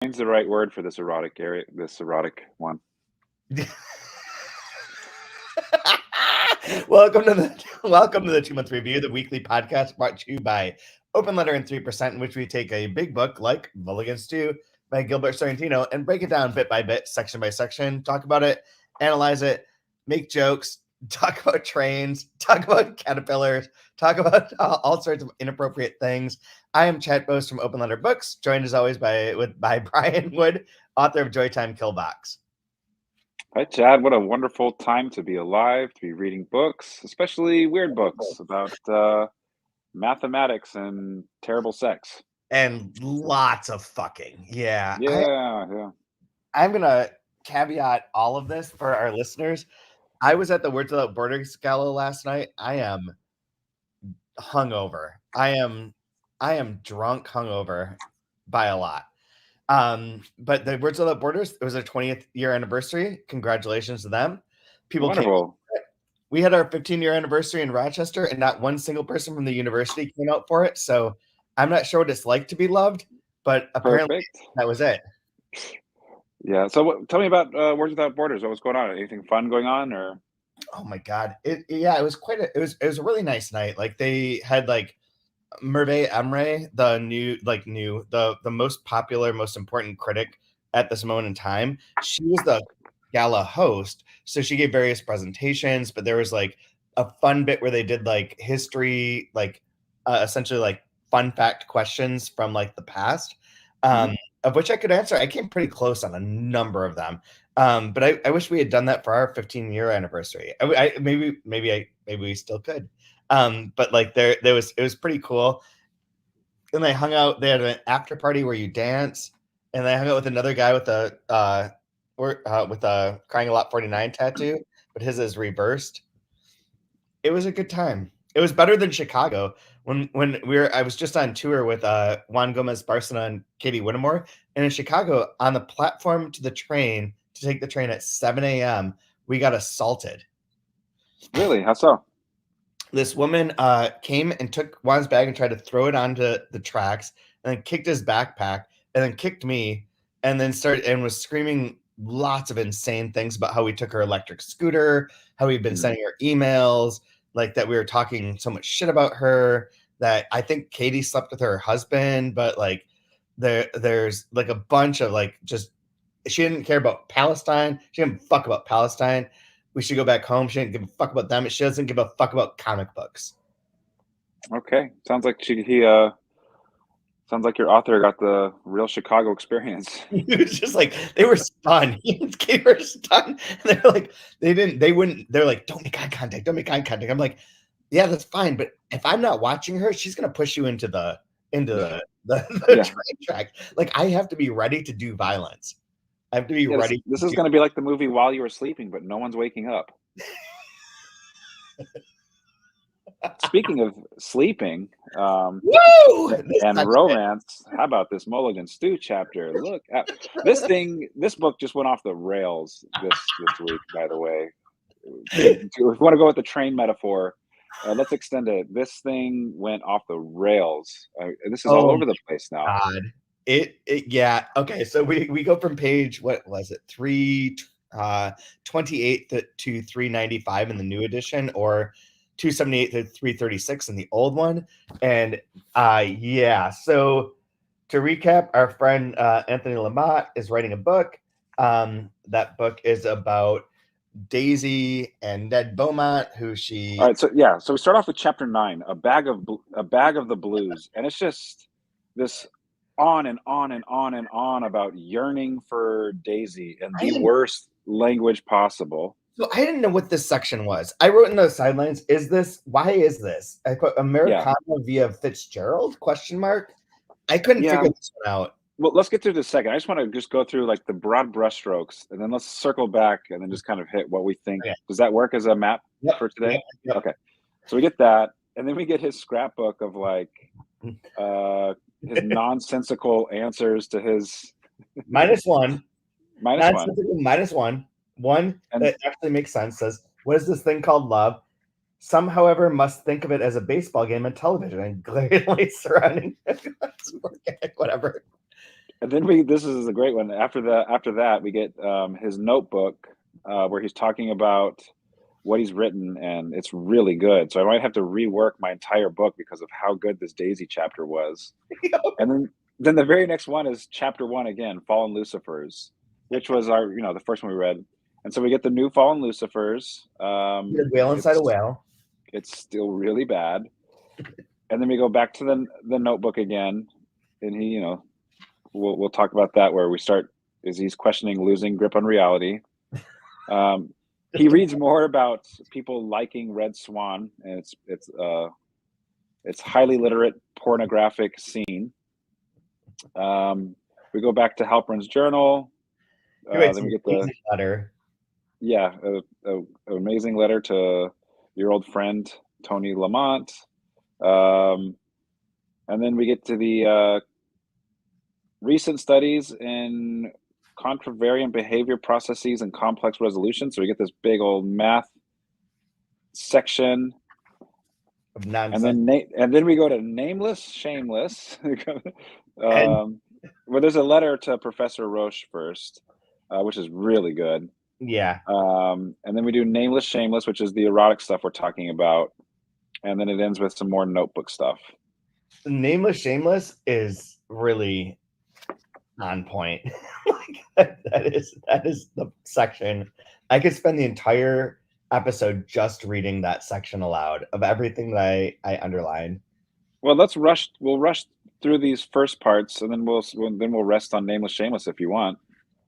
Train's the right word for this erotic area, this erotic one. Welcome to the 2-month review, the weekly podcast brought to you by Open Letter and 3%, in which we take a big book like Mulligan Stew by Gilbert Sorrentino and break it down bit by bit, section by section, talk about it, analyze it, make jokes, talk about trains, talk about caterpillars, talk about all sorts of inappropriate things. I am Chad Bose from Open Letter Books, joined as always by Brian Wood, author of Joytime Killbox. Hi, Chad. What a wonderful time to be alive, to be reading books, especially weird books about mathematics and terrible sex. And lots of fucking. Yeah. Yeah. I'm going to caveat all of this for our listeners. I was at the Words Without Borders Gala last night. I am hungover. I am drunk hungover by a lot. But the Words Without Borders, it was their 20th year anniversary. Congratulations to them. People Wonderful. We had our 15-year anniversary in Rochester, and not one single person from the university came out for it. So I'm not sure what it's like to be loved, but apparently that was it. Yeah. So tell me about Words Without Borders. What was going on? Anything fun going on, or? Oh my God. It was it was a really nice night. Like they had like Merve Emre, the most popular, most important critic at this moment in time. She was the gala host, so she gave various presentations, but there was like a fun bit where they did like history, like essentially like fun fact questions from like the past, of which I could answer. I came pretty close on a number of them, but I wish we had done that for our 15-year anniversary. Maybe we still could. But like it was pretty cool. And they hung out. They had an after party where you dance, and they hung out with another guy with a Crying a Lot 49 tattoo, but his is reversed. It was a good time. It was better than Chicago when I was just on tour with Juan Gomez Barcena and Katie Whittemore, and in Chicago on the platform to take the train at 7 a.m. we got assaulted. Really? How so? This woman came and took Juan's bag and tried to throw it onto the tracks, and then kicked his backpack, and then kicked me, and then was screaming lots of insane things about how we took her electric scooter, how we've been sending her emails, like that we were talking so much shit about her, that I think Katie slept with her husband, but like there's like a bunch of like just she didn't care about Palestine. She didn't fuck about Palestine. We should go back home. She didn't give a fuck about them. She doesn't give a fuck about comic books. Okay. Sounds like sounds like your author got the real Chicago experience. It was just like they were stunned. They were stunned. They're like, they're like, don't make eye contact. Don't make eye contact. I'm like, yeah, that's fine. But if I'm not watching her, she's gonna push you into the train track. Like I have to be ready to do violence. I have to be ready. This is gonna be like the movie While You Were Sleeping, but no one's waking up. Speaking of sleeping and romance, how about this Mulligan Stew chapter? Look, this book just went off the rails this week, by the way. If you want to go with the train metaphor, let's extend it. This thing went off the rails. This is all over the place now. God. Yeah. Okay. So we go from page, what was it? 328 to 395 in the new edition, or 278 to 336 in the old one. And yeah, so to recap, our friend Anthony Lamott is writing a book. That book is about Daisy and Ned Beaumont, who she. All right, so we start off with chapter 9, a bag of the blues, and it's just this on and on and on and on about yearning for Daisy in the worst language possible. So I didn't know what this section was. I wrote in the sidelines, why is this? I put Americana via Fitzgerald, question mark. I couldn't figure this one out. Well, let's get through this second. I just want to just go through like the broad brushstrokes, and then let's circle back and then just kind of hit what we think. Okay. Does that work as a map for today? Yep. Okay. So we get that, and then we get his scrapbook of like his nonsensical answers to his minus one. One and that actually makes sense says, what is this thing called love? Some, however, must think of it as a baseball game on television and glaringly surrounding whatever. And then this is a great one. After that, we get his notebook where he's talking about what he's written, and it's really good. So I might have to rework my entire book because of how good this Daisy chapter was. And then the very next one is chapter 1 again, Fallen Lucifers, which was our the first one we read. And so we get the new Fallen Lucifers. Whale inside a whale. It's still really bad. And then we go back to the notebook again, and he, we'll talk about that where we start is he's questioning losing grip on reality. He reads more about people liking Red Swan, and it's highly literate, pornographic scene. We go back to Halpern's journal. Then we get the letter. Yeah, an amazing letter to your old friend Tony Lamont. And then we get to the recent studies in contravariant behavior processes and complex resolution. So we get this big old math section. Of nonsense. And then we go to Nameless, Shameless. Where there's a letter to Professor Roche first, which is really good. Yeah. And then we do Nameless, Shameless, which is the erotic stuff we're talking about. And then it ends with some more notebook stuff. Nameless, Shameless is really on point. that is the section. I could spend the entire episode just reading that section aloud of everything that I underlined. Well, we'll rush through these first parts, and then we'll rest on Nameless, Shameless if you want.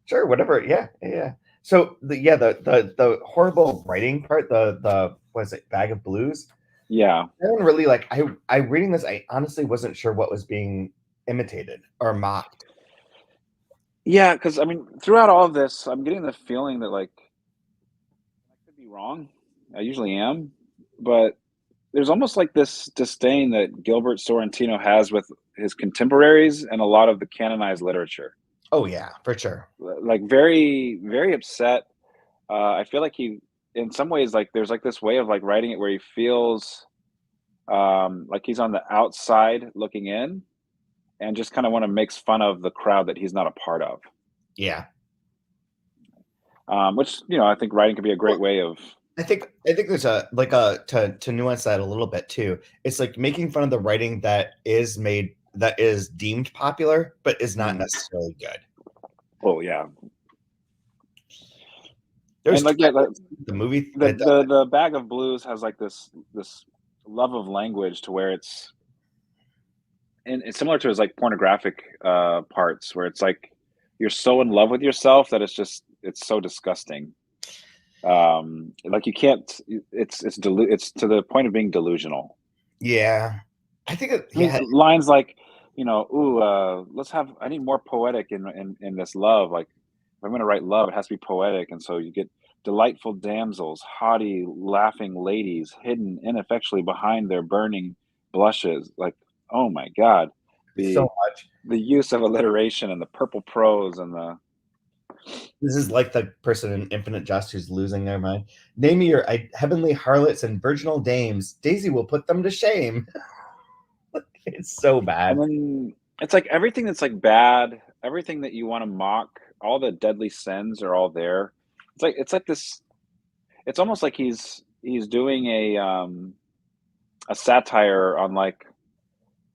Sure, whatever. Yeah. So the horrible writing part, the what is it, Bag of Blues? Yeah. I don't really I reading this, I honestly wasn't sure what was being imitated or mocked. Yeah, because I mean, throughout all of this, I'm getting the feeling that I could be wrong. I usually am, but there's almost like this disdain that Gilbert Sorrentino has with his contemporaries and a lot of the canonized literature. Oh yeah, for sure. Like very, very upset. I feel like he, in some ways, there's this way of writing it where he feels like he's on the outside looking in, and just kind of want to makes fun of the crowd that he's not a part of. Yeah. Which I think writing could be a great way of. I think there's to nuance that a little bit too. It's like making fun of the writing that is deemed popular, but is not necessarily good. Oh yeah. There's the movie. The Bag of Blues has this love of language to where it's similar to his pornographic parts, where it's you're so in love with yourself that it's so disgusting. You can't. It's to the point of being delusional. Yeah, I think lines let's have. I need more poetic in this love. If I'm going to write love, it has to be poetic, and so you get delightful damsels, haughty, laughing ladies, hidden ineffectually behind their burning blushes. Oh my God, so much. The use of alliteration and the purple prose and the. This is like the person in Infinite Jest who's losing their mind. Name me your heavenly harlots and virginal dames. Daisy will put them to shame. It's so bad. And then it's everything that's bad, everything that you want to mock, all the deadly sins are all there. It's like this. It's almost like he's doing a satire on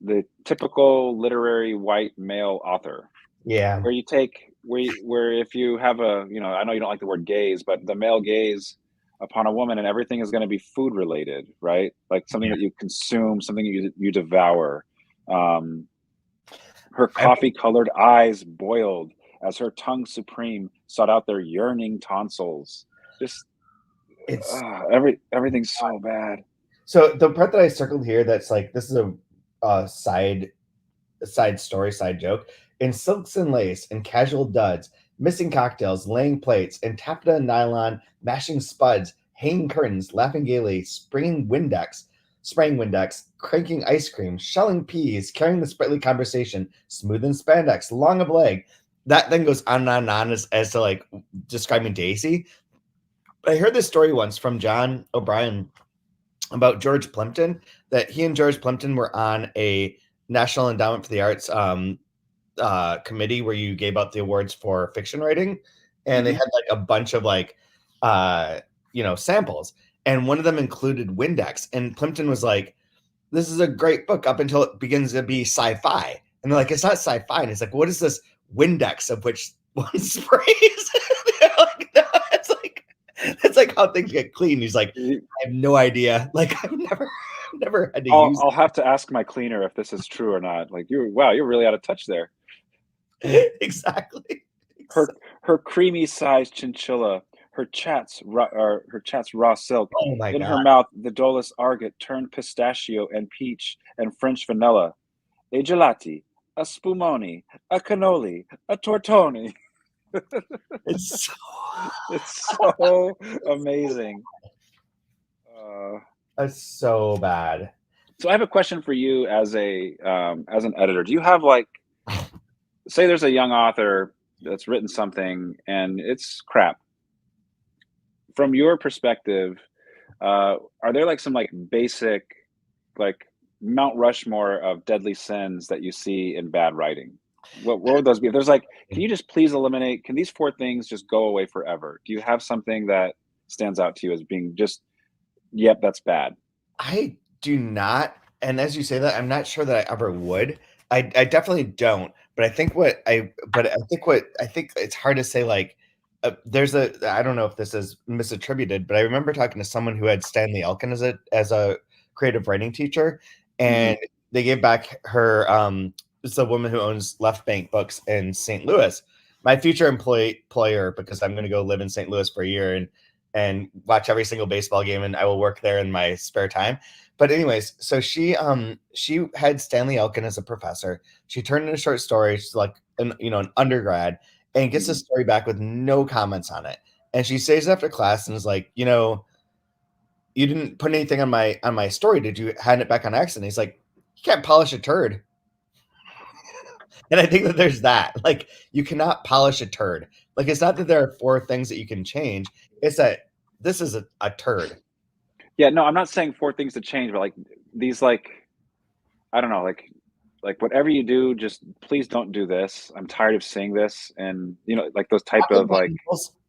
the typical literary white male author. Yeah. Where you take where if you have I know you don't like the word gaze, but the male gaze upon a woman and everything is going to be food related, right? Something that you consume, something you devour. Her coffee colored eyes boiled as her tongue supreme sought out their yearning tonsils. Just everything's so bad. So the part that I circled here, that's this is a side story, side joke. In silks and lace and casual duds, missing cocktails, laying plates, and taffeta and nylon, mashing spuds, hanging curtains, laughing gaily, spraying Windex, cranking ice cream, shelling peas, carrying the sprightly conversation, smoothing spandex, long of leg. That then goes on and on as to describing Daisy. But I heard this story once from John O'Brien about George Plimpton, that he and George Plimpton were on a National Endowment for the Arts committee where you gave out the awards for fiction writing, and they had like a bunch of like samples, and one of them included Windex, and Plimpton was like, "This is a great book up until it begins to be sci-fi," and they're like, "It's not sci-fi," and it's like, "What is this Windex of which one sprays?" Like, no, that's like how things get clean. He's like, "I have no idea. Like, I've never had to use." I'll have to ask my cleaner if this is true or not. Like you're really out of touch there. Exactly. Her creamy sized chinchilla, her chats raw silk. Oh my In god. her mouth, the dolus argot turned pistachio and peach and French vanilla. A gelati, a spumoni, a cannoli, a tortoni. It's so amazing. It's so bad. So I have a question for you as an editor. Do you have like, say there's a young author that's written something and it's crap. From your perspective, are there like some like basic like Mount Rushmore of deadly sins that you see in bad writing? What would those be? If there's like, can you just please eliminate, can these 4 things just go away forever? Do you have something that stands out to you as being just, yep, that's bad? I do not, and as you say that, I'm not sure that I ever would. I definitely don't. But I think it's hard to say. Like, I don't know if this is misattributed, but I remember talking to someone who had Stanley Elkin as a creative writing teacher, and they gave back her. It's a woman who owns Left Bank Books in St. Louis. My future employer, because I'm going to go live in St. Louis for a year and watch every single baseball game, and I will work there in my spare time. But anyways, so she had Stanley Elkin as a professor. She turned in a short story. She's like an undergrad, and gets the story back with no comments on it. And she stays after class and is like, you didn't put anything on my story. Did you hand it back on accident? He's like, you can't polish a turd. And I think that there's that. Like, you cannot polish a turd. Like, it's not that there are 4 things that you can change. It's that this is a turd. Yeah, no, I'm not saying 4 things to change, but like these, like, I don't know, like whatever you do, just please don't do this. I'm tired of seeing this, and like those type of like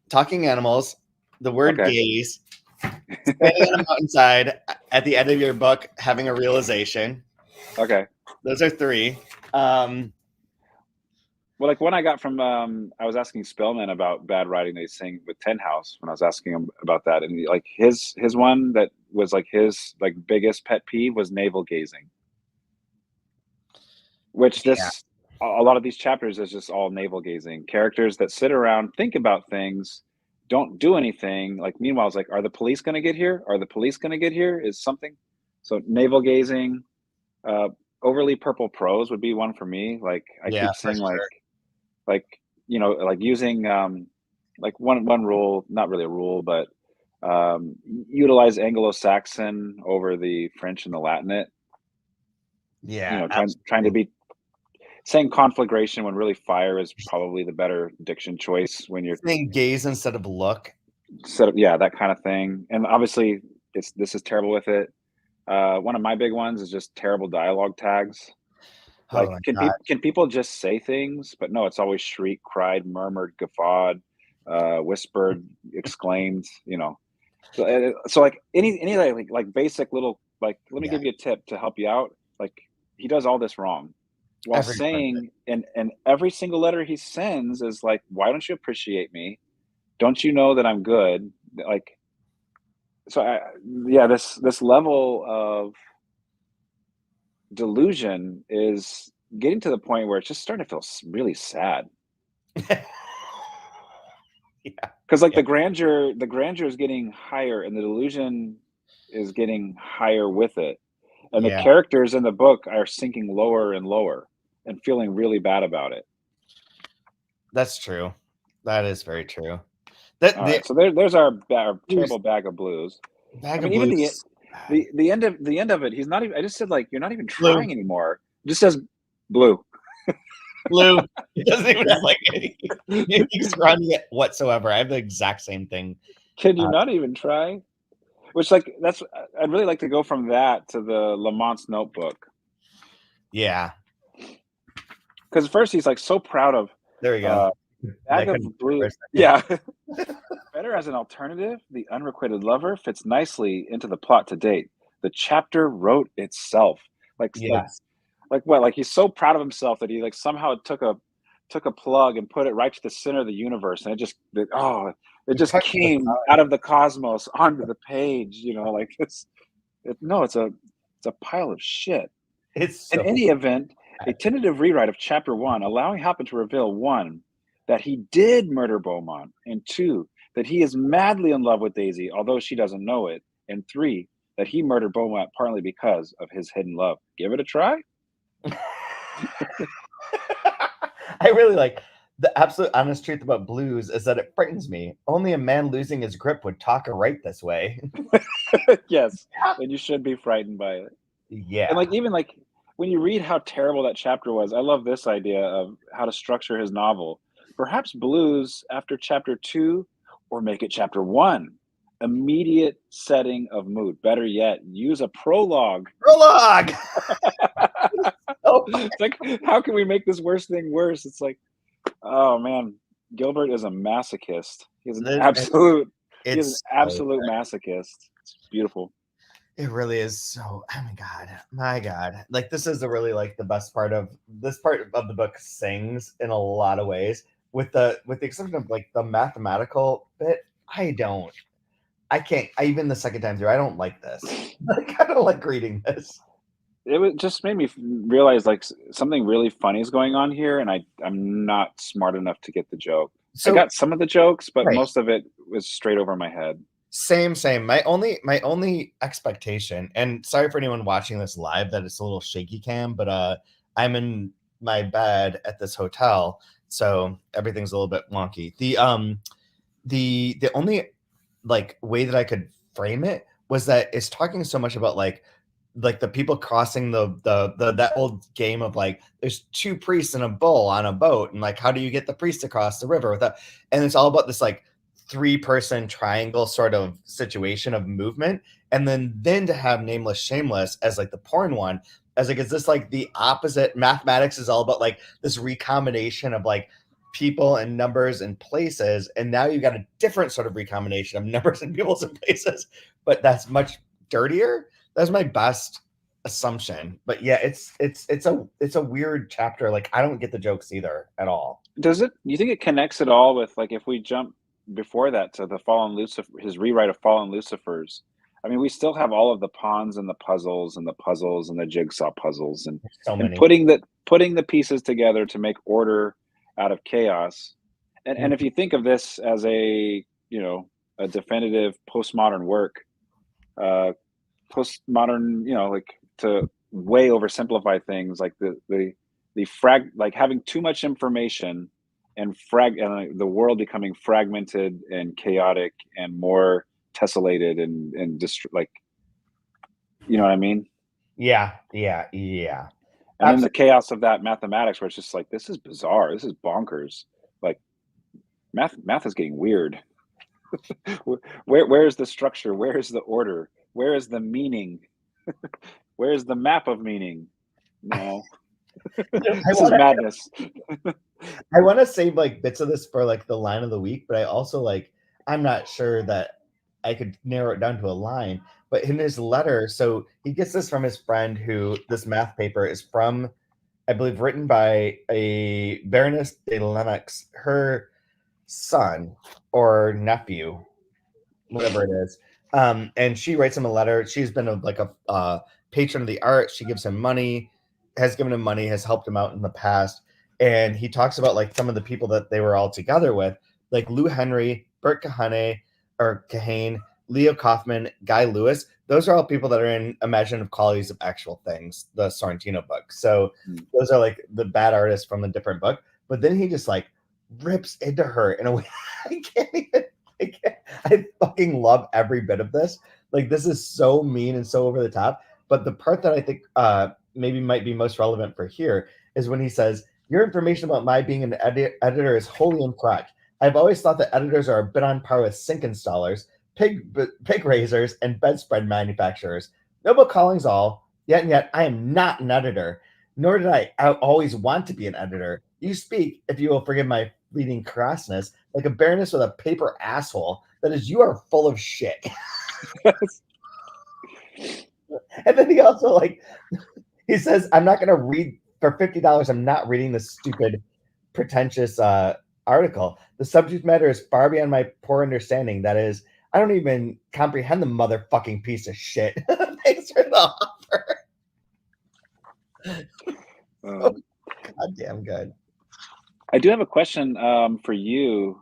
talking animals, the word Okay. gaze, standing on a mountainside at the end of your book, having a realization. Okay. Those are 3. Well, like one I got from I was asking Spellman about bad writing they sing with Ten House when I was asking him about that, and like his one that was like his like biggest pet peeve was navel gazing, which a lot of these chapters is just all navel gazing. Characters that sit around, think about things, don't do anything. Like meanwhile, it's like, are the police going to get here? Are the police going to get here? Is something so navel gazing. Overly purple prose would be one for me. Like I keep seeing like like using like one rule, not really a rule, but utilize Anglo-Saxon over the French and the Latinate. Yeah, trying to be saying conflagration when really fire is probably the better diction choice when you're saying gaze instead of look. Yeah, that kind of thing. And obviously this is terrible with it. One of my big ones is just terrible dialogue tags. Like, can people just say things? But no, it's always shriek, cried, murmured, guffawed, whispered, exclaimed. So like any like basic little like. Let me give you a tip to help you out. Like he does all this wrong, while saying and every single letter he sends is like, why don't you appreciate me? Don't you know that I'm good? Like, so this level of delusion is getting to the point where it's just starting to feel really sad. Because like the grandeur is getting higher and the delusion is getting higher with it, and the characters in the book are sinking lower and lower and feeling really bad about it. That's true. That is very true. So there's our terrible bag of blues. Even the end of it, he's not even. I just said like, you're not even trying anymore. It just says blue. Blue. It doesn't even have like anything surrounding it whatsoever. I have the exact same thing. Can you not even try? Which like I'd really like to go from that to the Lamont's Notebook. Yeah. because at first he's like so proud of There we go. uh, bag That of couldn't for blue. a second. Yeah. Better as an alternative, the unrequited lover fits nicely into the plot to date. The chapter wrote itself. Like Yes. like what? Like he's so proud of himself that he like somehow took a plug and put it right to the center of the universe, and it He just touched the came out of the cosmos onto the page. You know, like no, it's a pile of shit. It's In so any event, a bad. tentative rewrite of Chapter 1, allowing Halpin to reveal 1, that he did murder Beaumont, and 2, that he is madly in love with Daisy, although she doesn't know it, and 3, that he murdered Beaumont partly because of his hidden love. Give it a try? I really like the absolute honest truth about blues is that it frightens me. Only a man losing his grip would talk or write this way. Yes, and you should be frightened by it. And, Yeah. like, even, like, when you read how terrible that chapter was, I love this idea of how to structure his novel. Perhaps blues after chapter 2 or make it chapter 1. Immediate setting of mood. Better yet, use a prologue. Prologue. Oh, It's like, how can we make this worst thing worse? It's like, oh man, Gilbert is a masochist. He is an it's so absolute masochist. It's beautiful. it really is so. Oh my god! Like this is the really like the best part of this part of the book sings in a lot of ways. With the exception of like the mathematical bit, I can't. I even the second time through, I don't like this. Like, I don't like reading this. Just made me realize like something really funny is going on here, and I'm not smart enough to get the joke. I So got some of the jokes, but right, most of it was straight over my head. same. My only expectation, and sorry for anyone watching this live that it's a little shaky cam, but I'm in my bed at this hotel, so everything's a little bit wonky. The only like way that I could frame it was that it's talking so much about like the people crossing the that old game of like there's two priests and a bull on a boat, and like how do you get the priest across the river without, and it's all about this like 3-person triangle sort of situation of movement, and then to have Nameless Shameless as like the porn one, as like is this like the opposite. Mathematics is all about like this recombination of like people and numbers and places, and now you got a different sort of recombination of numbers and peoples and places, but that's much dirtier. That's my best assumption. But yeah, it's a weird chapter. Like I don't get the jokes either at all. Does it? You think it connects at all with like if we jump before that to the Fallen Lucifer, his rewrite of Fallen Lucifers? I mean, we still have all of the pawns and the puzzles and the puzzles and the jigsaw puzzles There's so and many. putting the pieces together to make order out of chaos. And if you think of this as a a definitive postmodern work, uh, postmodern like to way oversimplify things like the frag like having too much information and the world becoming fragmented and chaotic and more tessellated and like you know what I mean. Yeah. And then the Absolutely. chaos of that mathematics where it's just like this is bizarre, this is bonkers, like math is getting weird. Where's the structure, where's the order, where is the meaning, where's the map of meaning? No. I This is want to madness. I want to save like bits of this for like the line of the week, but I also like I'm not sure that I could narrow it down to a line. But in his letter, so he gets this from his friend who this math paper is from, I believe, written by a Baroness de Lennox, her son or nephew, whatever it is. And she writes him a letter. She's been like a patron of the art. She gives him money, has given him money, has helped him out in the past. And he talks about like some of the people that they were all together with, like Lou Henry, Bert Kahane, Leo Kaufman, Guy Lewis. Those are all people that are in Imaginative Qualities of Actual Things, the Sorrentino book. So those are like the bad artists from the different book. But then he just like rips into her in a way I can't even. I fucking love every bit of this. Like this is so mean and so over the top. But the part that I think maybe might be most relevant for here is when he says, "Your information about my being an editor is wholly incorrect. I've always thought that editors are a bit on par with sink installers, pig raisers, and bedspread manufacturers. Noble callings all. Yet I am not an editor. Nor did I always want to be an editor. You speak, if you will forgive my fleeting crassness, like a baroness with a paper asshole. That is, you are full of shit. And then he also like he says, I'm not gonna read for $50, I'm not reading this stupid, pretentious article. The subject matter is far beyond my poor understanding. That is, I don't even comprehend the motherfucking piece of shit. Thanks for the offer. So goddamn good. I do have a question for you.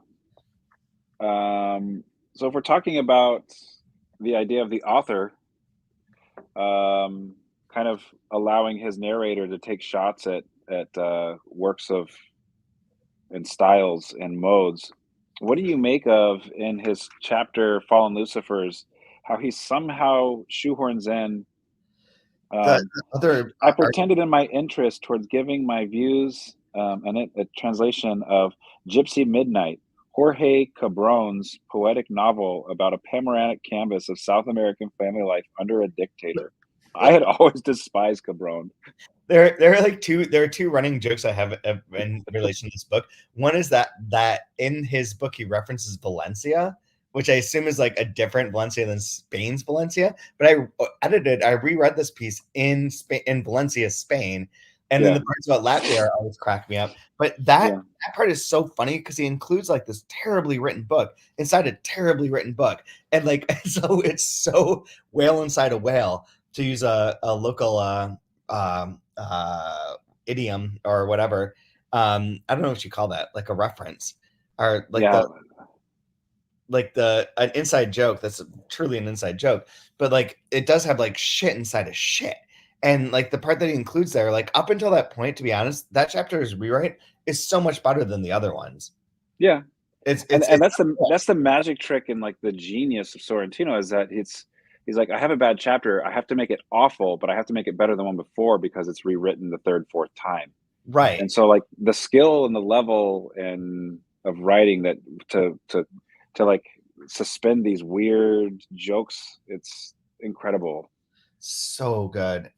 So if we're talking about the idea of the author, kind of allowing his narrator to take shots at works of and styles and modes, what do you make of in his chapter "Fallen Lucifers" how he somehow shoehorns in? The Um, other I pretended in my interest towards giving my views, and a translation of Gypsy Midnight, Jorge Cabron's poetic novel about a panoramic canvas of South American family life under a dictator. I had always despised Cabron. there are two running jokes I have in relation to this book. One is that in his book he references Valencia, which I assume is like a different Valencia than Spain's Valencia. But I reread this piece in Valencia, Spain, and then Yeah, the parts about Latvia always crack me up. But yeah, that part is so funny because he includes like this terribly written book inside a terribly written book, and like so it's so whale inside a whale, to use a local um, idiom or whatever. I don't know what you call that, like a reference or yeah, like the an inside joke that's truly an inside joke, but like it does have like shit inside of shit. And like the part that he includes there, like up until that point, to be honest, that chapter's rewrite is so much better than the other ones. yeah. And It's that's the magic trick and like the genius of Sorrentino is that he's like, I have a bad chapter, I have to make it awful, but I have to make it better than one before because it's rewritten the third, fourth time. right. And so like the skill and the level and of writing that to like suspend these weird jokes, it's incredible. So good.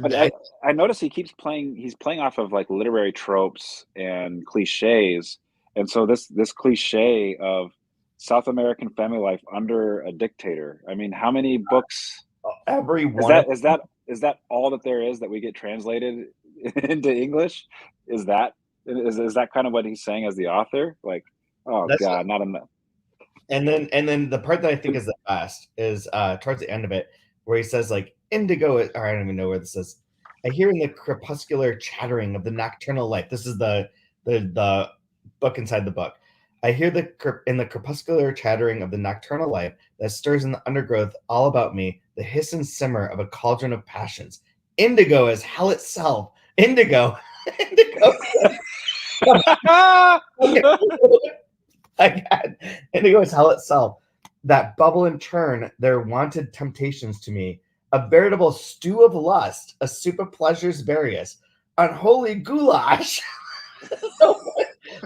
But I notice he's playing off of like literary tropes and cliches. And so this cliche of South American family life under a dictator. I mean, how many books Every is one of that is that all that there is that we get translated into English? Is is that kind of what he's saying as the author? Like, oh that's God, not enough. and then the part that I think is the best is towards the end of it, where he says like indigo is, or I don't even know where this is. I hear in the crepuscular chattering of the nocturnal light. This is the book inside the book. I hear in the crepuscular chattering of the nocturnal light that stirs in the undergrowth all about me, the hiss and simmer of a cauldron of passions. Indigo is hell itself. Indigo. Indigo. I got indigo is hell itself. That bubble and churn their wonted temptations to me. A veritable stew of lust, a soup of pleasures various, unholy goulash.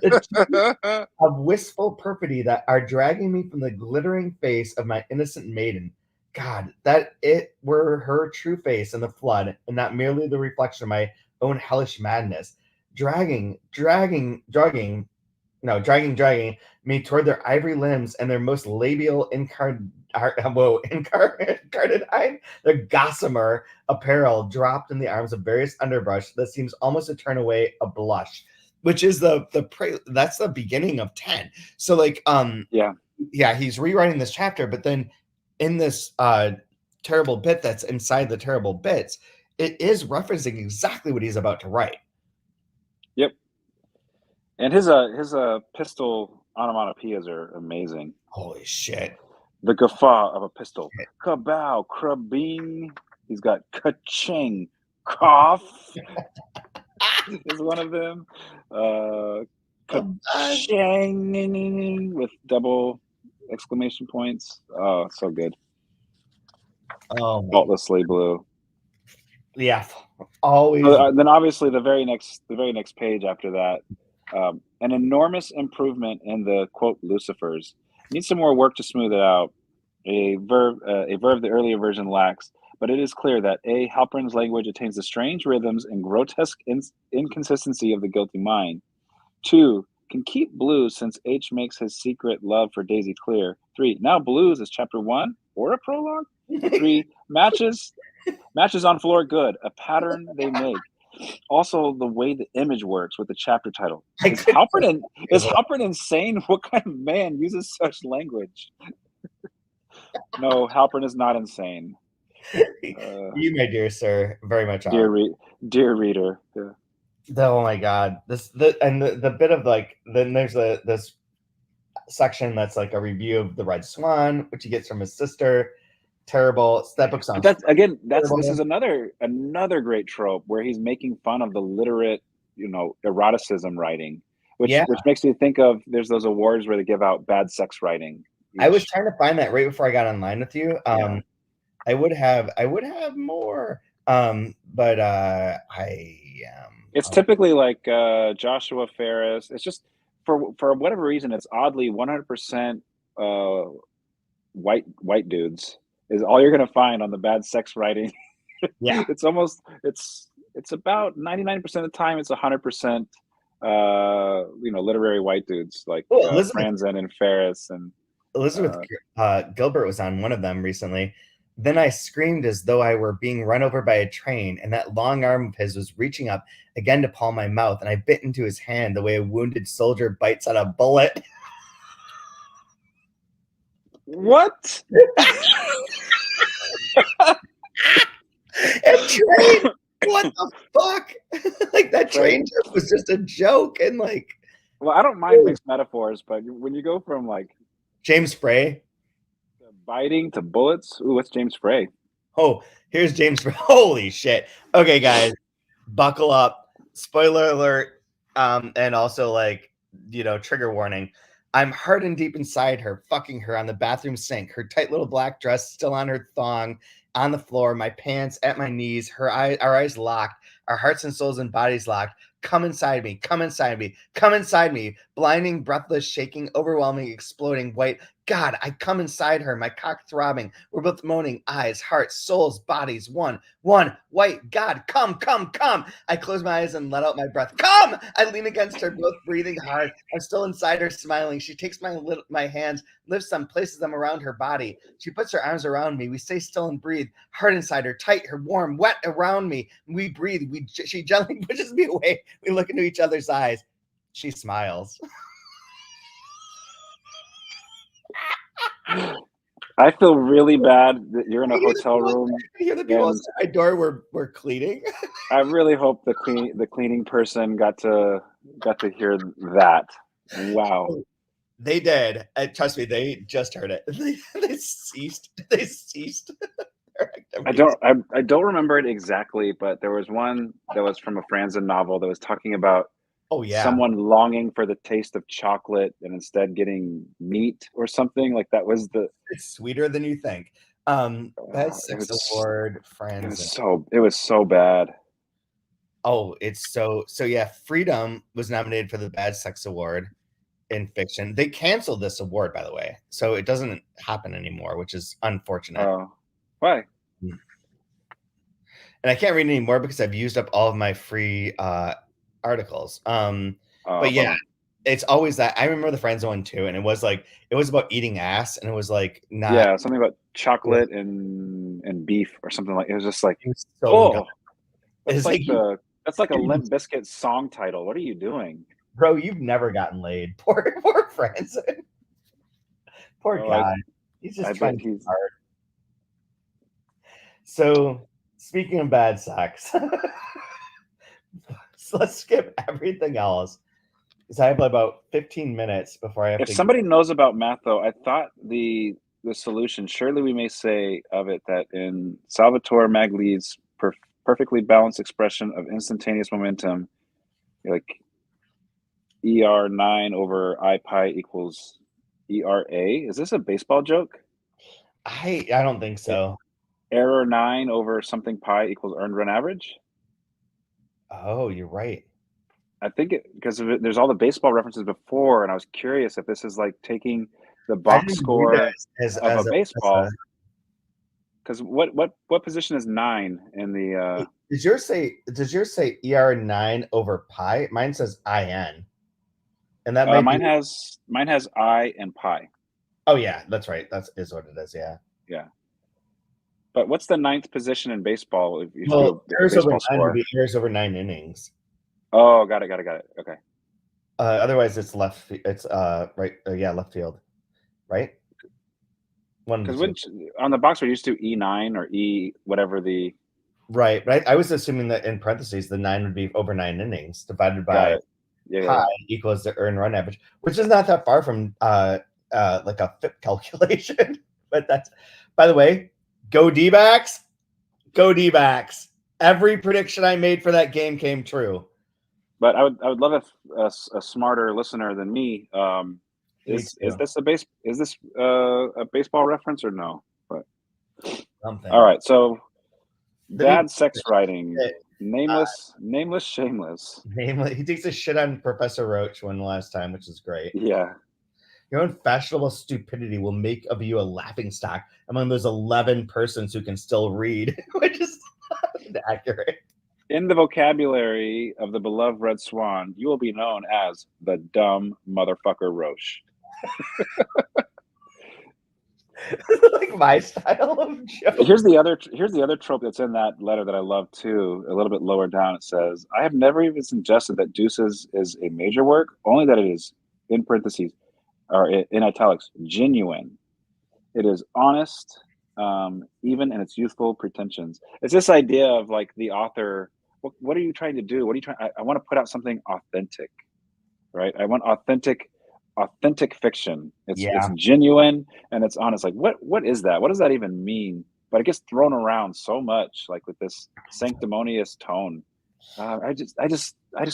The teeth of wistful perfidy that are dragging me from the glittering face of my innocent maiden. God, that it were her true face in the flood, and not merely the reflection of my own hellish madness. Dragging me toward their ivory limbs and their most labial incarnadine, their gossamer apparel dropped in the arms of various underbrush that seems almost to turn away a blush, which is that's the beginning of 10. So like yeah, he's rewriting this chapter, but then in this terrible bit that's inside the terrible bits, it is referencing exactly what he's about to write. Yep. And his pistol onomatopoeias are amazing. Holy shit. The guffaw of a pistol. Kabow, krabing. He's got ka-ching, cough is one of them. Ka-ching with double exclamation points. Oh, so good. Oh, Faultlessly blue. yeah, always. Then obviously the very next page after that, an enormous improvement in the quote Lucifers. Needs some more work to smooth it out. A verb the earlier version lacks, but it is clear that A. Halpern's language attains the strange rhythms and grotesque inconsistency of the guilty mind. 2. Can keep blues since H makes his secret love for Daisy clear. 3. Now blues is chapter 1 or a prologue. 3. Matches on floor good, a pattern they make. Also, the way the image works with the chapter title. Is Halpern insane? What kind of man uses such language? No, Halpern is not insane. You, my dear sir, very much dear reader. Yeah. Oh my god, the bit of like, then there's this section that's like a review of the Red Swan, which he gets from his sister. Terrible. That book sounds. This is another great trope where he's making fun of the literate, eroticism writing, which makes me think of, there's those awards where they give out bad sex writing. I was trying to find that right before I got online with you. I would have more, but It's typically like Joshua Ferris. It's just for whatever reason, it's oddly 100% white dudes is all you're gonna find on the bad sex writing. Yeah, it's about 99% of the time it's 100% literary white dudes like Franzen and Ferris and Elizabeth Gilbert was on one of them recently. Then I screamed as though I were being run over by a train, and that long arm of his was reaching up again to paw my mouth, and I bit into his hand the way a wounded soldier bites at a bullet. What? And train, what the fuck? Like, that train joke was just a joke, and like. Well, I don't mind mixed metaphors, but when you go from like James Frey biting to bullets, what's James Frey? Oh, here's James Frey. Holy shit! Okay, guys, buckle up. Spoiler alert, and also like trigger warning. I'm hard and deep inside her, fucking her on the bathroom sink. Her tight little black dress still on her thong, on the floor. My pants at my knees. Our eyes locked. Our hearts and souls and bodies locked. Come inside me. Come inside me. Come inside me. Blinding, breathless, shaking, overwhelming, exploding, white. God, I come inside her, my cock throbbing. We're both moaning, eyes, hearts, souls, bodies, one, white. God, come. I close my eyes and let out my breath. Come! I lean against her, both breathing hard. I'm still inside her, smiling. She takes my hands, lifts them, places them around her body. She puts her arms around me. We stay still and breathe. Hard inside her, tight, her warm, wet around me. We breathe. She gently pushes me away. We look into each other's eyes. She smiles. I feel really bad that you're in a hotel room. I hear the people outside my door were cleaning. I really hope the cleaning person got to hear that. Wow. They did. Trust me, they just heard it. They ceased. I don't remember it exactly, but there was one that was from a Franzen novel that was talking about someone longing for the taste of chocolate and instead getting meat or something. Like that was it's sweeter than you think. Best Sex Award, Franzen. It was so bad. Oh, it's so yeah. Freedom was nominated for the Bad Sex Award in fiction. They canceled this award, by the way, so it doesn't happen anymore, which is unfortunate. Oh, why? And I can't read anymore because I've used up all of my free articles. But yeah, it's always that. I remember the Friends one too, and it was about eating ass, and it was like something about chocolate and beef or something like. It was just like it was so that's like a Limp Bizkit song title. What are you doing, bro? You've never gotten laid. Poor Franzen. Poor guy. He's just trying too hard. So speaking of bad sex. So let's skip everything else because I have about 15 minutes before I have to. If somebody knows about math, though, I thought the solution, surely we may say of it that in Salvatore Magli's perfectly balanced expression of instantaneous momentum, like ER9 over I pi equals ERA. Is this a baseball joke? I don't think so. Error 9 over something pi equals earned run average. Oh, you're right. I think because there's all the baseball references before, and I was curious if this is like taking the box score of a baseball. Because what position is 9 in the? Does yours say ER9 over pi? Mine says IN, and that might be. Mine has I and pi. Oh yeah, that's right. Is what it is. Yeah. Yeah. But what's the 9th position in baseball? If you Well, do a errors over baseball 9 would score. be errors over 9 innings. Oh, got it. Okay. Otherwise, it's left. It's right. Yeah, left field. Right. One of the two. Because on the box we're used to E9 or E whatever the. Right. I was assuming that in parentheses the 9 would be over 9 innings divided Got by it. Yeah. pi equals the earned run average, which is not that far from like a FIP calculation. But that's, by the way, go D-backs, go D-backs. Every prediction I made for that game came true. But I would love if a smarter listener than me. Is this a baseball reference or no? But Something. all right, so bad sex writing. Nameless, shameless. He takes a shit on Professor Roach one last time, which is great. Yeah. Your own fashionable stupidity will make of you a laughing stock among those 11 persons who can still read, which is accurate. In the vocabulary of the beloved Red Swan, you will be known as the dumb motherfucker Roche. Like my style of joke. Here's the other trope that's in that letter that I love too. A little bit lower down, it says, "I have never even suggested that Deuces is a major work, only that it is, in parentheses or in italics, genuine. It is honest, even in its youthful pretensions." It's this idea of like the author. What are you trying to do? What are you trying? I want to put out something authentic, right? I want authentic fiction. It's genuine and it's honest. Like what is that? What does that even mean? But it gets thrown around so much, like with this sanctimonious tone. I just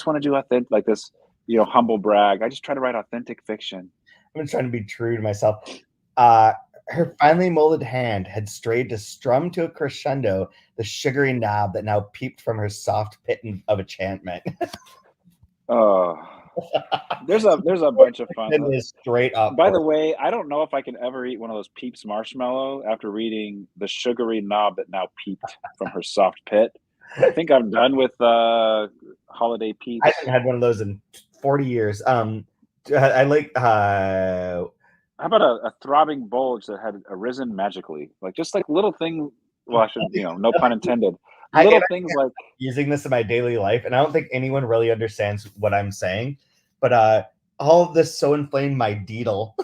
want to do authentic, like this, humble brag. I just try to write authentic fiction. I'm trying to be true to myself. Her finely molded hand had strayed to strum to a crescendo the sugary knob that now peeped from her soft pit of enchantment. There's a bunch of fun. Straight up. By the way, I don't know if I can ever eat one of those Peeps marshmallow after reading the sugary knob that now peeped from her soft pit. I think I'm done with holiday Peeps. I haven't had one of those in 40 years. I like. How about a throbbing bulge that had arisen magically? Like just like little things. Well, I should, no pun intended. Little things like using this in my daily life, and I don't think anyone really understands what I'm saying. But all of this so inflamed my deedle.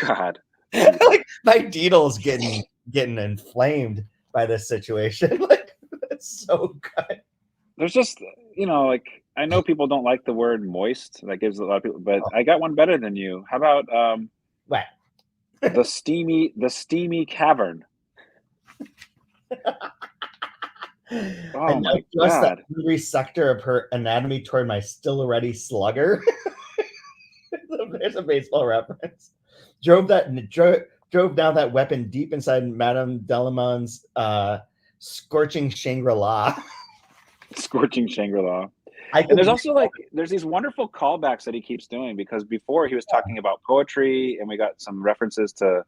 God, like my deedle is getting inflamed by this situation. Like that's so good. There's just like I know people don't like the word moist. That gives a lot of people, but I got one better than you. How about what? the steamy cavern. Oh my God! The hungry sector of her anatomy toward my still ready slugger. There's a baseball reference. Drove down that weapon deep inside Madame Delamont's scorching Shangri-La. Scorching Shangri-La. And there's also there's these wonderful callbacks that he keeps doing, because before he was talking about poetry and we got some references to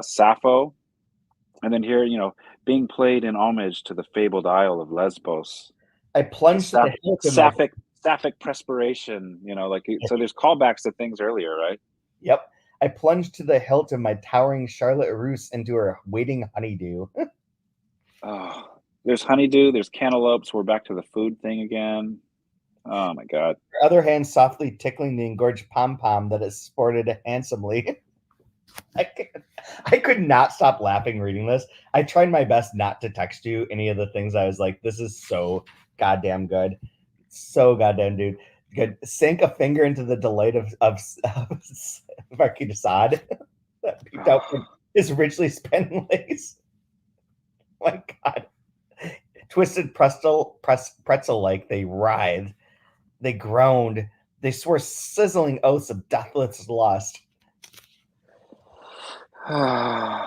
Sappho. And then here, being played in homage to the fabled Isle of Lesbos. I plunged to the hilt of sapphic perspiration, so there's callbacks to things earlier, right? Yep. I plunged to the hilt of my towering Charlotte Russe into her waiting honeydew. Oh, there's honeydew, there's cantaloupes. We're back to the food thing again. Oh my God. Her other hand softly tickling the engorged pom-pom that it sported handsomely. I could not stop laughing reading this. I tried my best not to text you any of the things. I was like, this is so goddamn good. So goddamn good. Sink a finger into the delight of Marquis de Sade that peeked out from his richly spent lace. Oh my God. Twisted pretzel like they writhed. They groaned. They swore sizzling oaths of deathless lust. I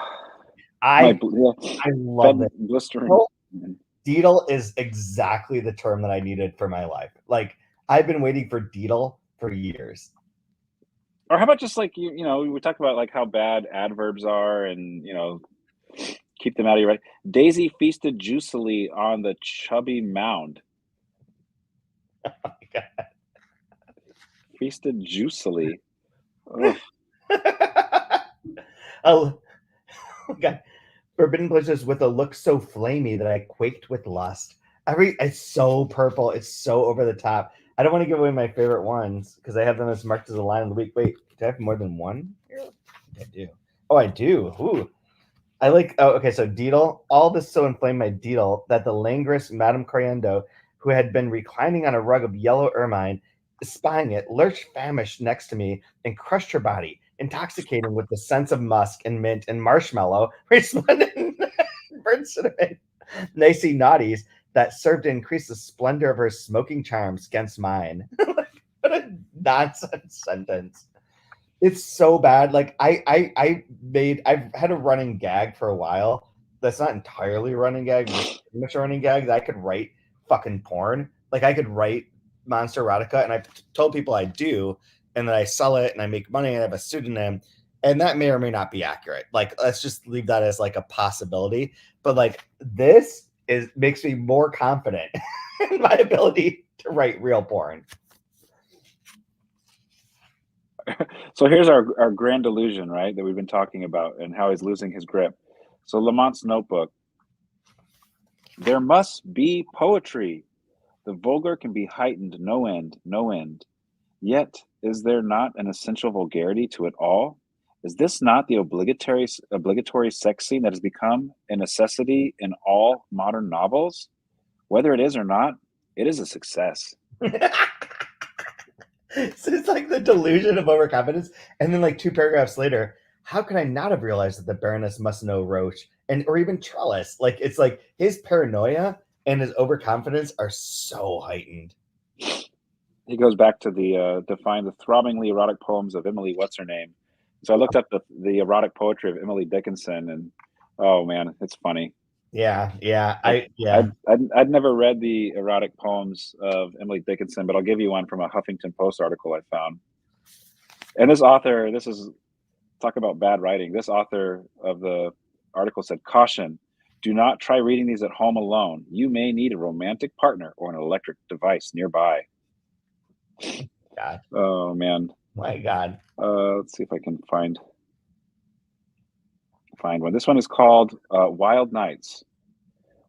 love it. Blistering. Deedle is exactly the term that I needed for my life. Like I've been waiting for deedle for years. Or how about just like we talk about like how bad adverbs are, and keep them out of your right. Daisy feasted juicily on the chubby mound. Oh my God. Feasted juicily. Ugh. Oh, God. Forbidden places with a look so flamy that I quaked with lust. It's so purple. It's so over the top. I don't want to give away my favorite ones because I have them as marked as a line of the week. Wait, do I have more than one? I do. Oh, I do. Ooh. I like. Oh, okay. So deedle. All this so inflamed my deedle that the languorous Madame Coriendo, who had been reclining on a rug of yellow ermine, spying it, lurched famished next to me and crushed her body, intoxicating with the sense of musk and mint and marshmallow, resplendent burnt cinnamon, nicey naughties that served to increase the splendor of her smoking charms against mine. What a nonsense sentence. It's so bad. Like I've had a running gag for a while. That's not entirely a running gag, just pretty much a running gag that I could write fucking porn. Like I could write monster erotica, and I've told people I do, and then I sell it and I make money and I have a pseudonym, and that may or may not be accurate. Like let's just leave that as like a possibility. But like this makes me more confident in my ability to write real porn. So here's our grand illusion, right, that we've been talking about and how he's losing his grip. So Lamont's notebook. There must be poetry. The vulgar can be heightened no end, no end. Yet, is there not an essential vulgarity to it all? Is this not the obligatory sex scene that has become a necessity in all modern novels? Whether it is or not, it is a success. So it's like the delusion of overconfidence. And then like 2 paragraphs later, how could I not have realized that the Baroness must know Roche or even Trellis? Like it's like his paranoia and his overconfidence are so heightened. He goes back to define the throbbingly erotic poems of Emily what's her name. So I looked up the erotic poetry of Emily Dickinson, and oh man, it's funny. Yeah. I'd never read the erotic poems of Emily Dickinson, but I'll give you one from a Huffington Post article I found. And this author, this is talk about bad writing. This author of the article said, "Caution: do not try reading these at home alone. You may need a romantic partner or an electric device nearby." God. Oh man. My God. Let's see if I can find one. This one is called Wild Nights.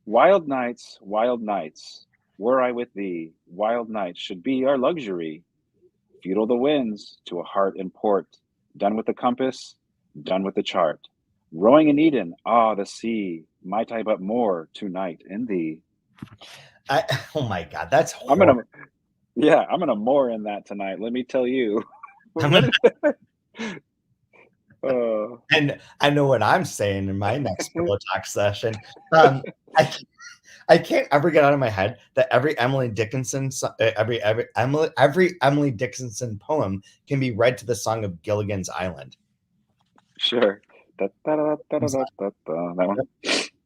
Wild nights, were I with thee, wild nights should be our luxury. Futile the winds to a heart in port, done with the compass, done with the chart. Rowing in Eden, ah, the sea, might I but more tonight in thee. Oh my God, that's I'm horrible. gonna more in that tonight. Let me tell you. And I know what I'm saying in my next pillow talk session. I can't ever get out of my head that every Emily Dickinson poem can be read to the song of Gilligan's Island. Sure. That one.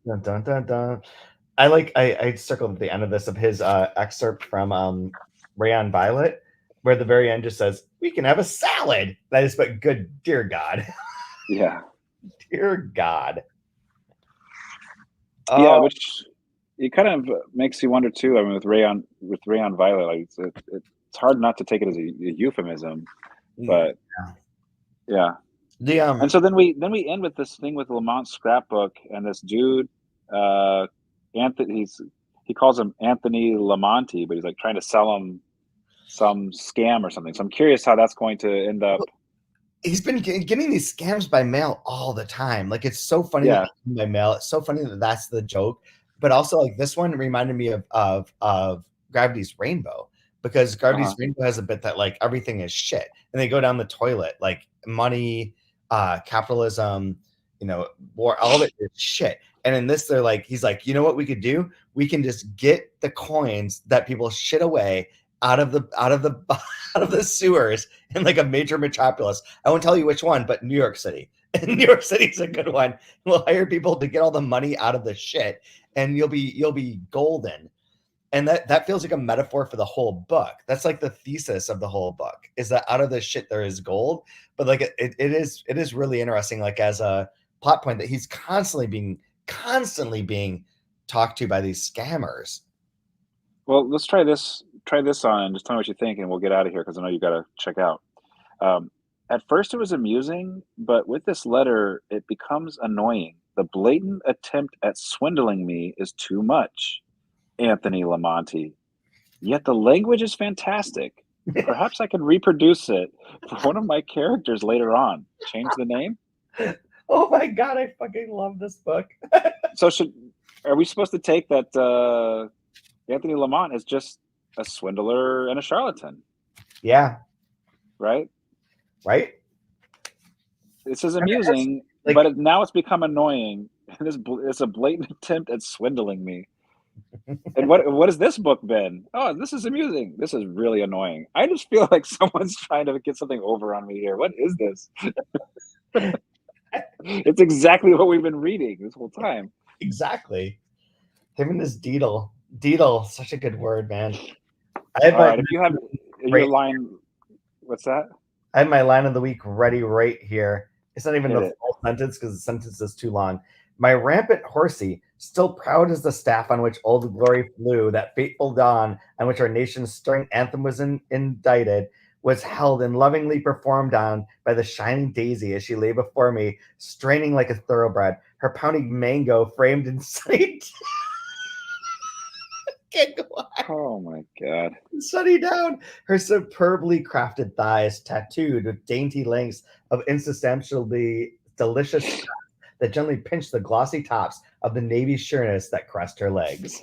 Dun, dun, dun, dun. I circled at the end of this of his excerpt from Rayon Violet, where at the very end just says, "We can have a salad." That is, but good, dear God. Yeah. Dear God. Yeah, which it kind of makes you wonder too. I mean, with Rayon Violet, like it's hard not to take it as a euphemism, but yeah. And so then we end with this thing with Lamont's scrapbook and this dude, Anthony. He calls him Anthony Lamonti, but he's like trying to sell him some scam or something. So I'm curious how that's going to end up. He's been getting these scams by mail all the time. Like it's so funny by mail. It's so funny that that's the joke. But also like this one reminded me of Gravity's Rainbow, because Gravity's Rainbow has a bit that like everything is shit and they go down the toilet, like money, capitalism, war, all of it is shit. And in this, he's like, you know what we could do? We can just get the coins that people shit away out of the sewers in like a major metropolis. I won't tell you which one, but New York City. And New York City's a good one. We'll hire people to get all the money out of the shit, and you'll be golden. And that feels like a metaphor for the whole book. That's like the thesis of the whole book, is that out of the shit there is gold. But like it is really interesting, like as a plot point, that he's constantly being constantly being talked to by these scammers. Well, let's try this. Try this on and just tell me what you think, and we'll get out of here because I know you got to check out. Um, at first, it was amusing, but with this letter, it becomes annoying. The blatant attempt at swindling me is too much, Anthony Lamonti. Yet the language is fantastic. Perhaps I can reproduce it for one of my characters later on. Change the name? Oh my god, I fucking love this book. So are we supposed to take that Anthony Lamont is just a swindler and a charlatan, Yeah. right? Right? This is amusing, Like- but now it's become annoying. It's a blatant attempt at swindling me. And what has this book been? Oh, this is amusing. This is really annoying. I just feel like someone's trying to get something over on me here. What is this? It's exactly what we've been reading this whole time. Exactly. Him and his deedle. Deedle, such a good word, man. All right, if you have your line, what's that? I have my line of the week ready right here. It's not even Hit the it. full sentence because the sentence is too long. My rampant horsey, still proud as the staff on which Old Glory flew, that fateful dawn on which our nation's stirring anthem was indicted, was held and lovingly performed on by the shining daisy as she lay before me, straining like a thoroughbred, her pounding mango framed in sight. Can't go on. Oh my god. Sunny down, her superbly crafted thighs tattooed with dainty lengths of insubstantially delicious scraps that gently pinched the glossy tops of the navy sureness that caressed her legs.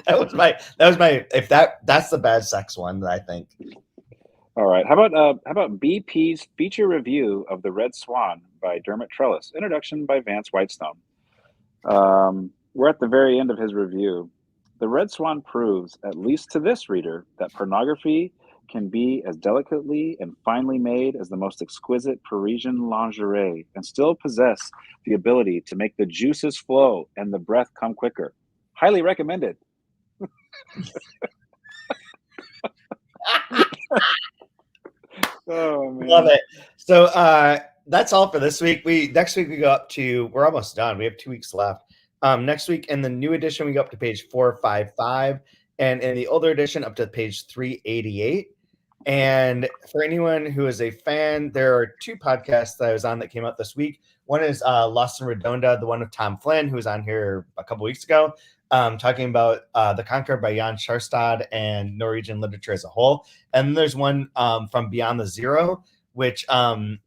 that was my if that's the bad sex one that I think. All right. How about BP's feature review of The Red Swan by Dermot Trellis? Introduction by Vance Whitestone. We're at the very end of his review. The Red Swan proves, at least to this reader, that pornography can be as delicately and finely made as the most exquisite Parisian lingerie and still possess the ability to make the juices flow and the breath come quicker. Highly recommended. Oh man. Love it. So that's all for this week. Next week we go up to, we're almost done. We have 2 weeks left. Next week in the new edition, we go up to page 455, and in the older edition up to page 388. And for anyone who is a fan, there are 2 podcasts that I was on that came out this week. One is Lost in Redonda, the one with Tom Flynn, who was on here a couple weeks ago, talking about The Conqueror by Jan Sjarstad and Norwegian literature as a whole. And then there's one from Beyond the Zero, which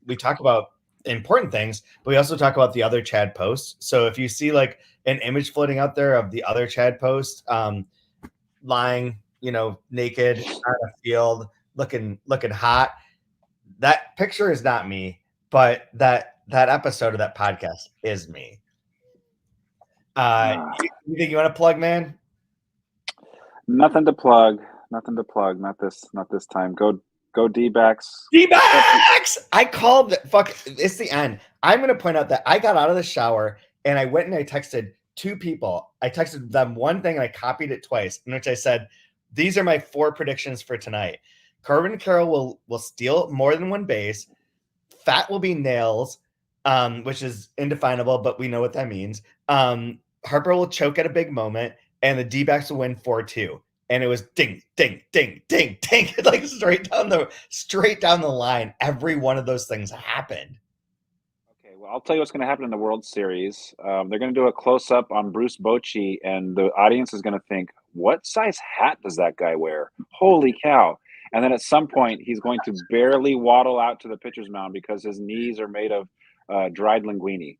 we talk about important things, but we also talk about the other Chad posts. So if you see like an image floating out there of the other Chad post lying, naked on a field, looking hot, that picture is not me, but that episode of that podcast is me. You think you want to plug, man? Nothing to plug. Not this time. Go D-backs. D-backs! I called fuck. It's the end. I'm going to point out that I got out of the shower and I went and I texted 2 people. I texted them one thing and I copied it twice, in which I said, these are my 4 predictions for tonight. Corbin Carroll will steal more than 1 base. Fat will be nails, which is indefinable, but we know what that means. Harper will choke at a big moment, and the D-backs will win 4-2. And it was ding, ding, ding, ding, ding, like straight down the line. Every one of those things happened. Okay, well, I'll tell you what's going to happen in the World Series. They're going to do a close-up on Bruce Bochy, and the audience is going to think, what size hat does that guy wear? Holy cow. And then at some point, he's going to barely waddle out to the pitcher's mound because his knees are made of dried linguine.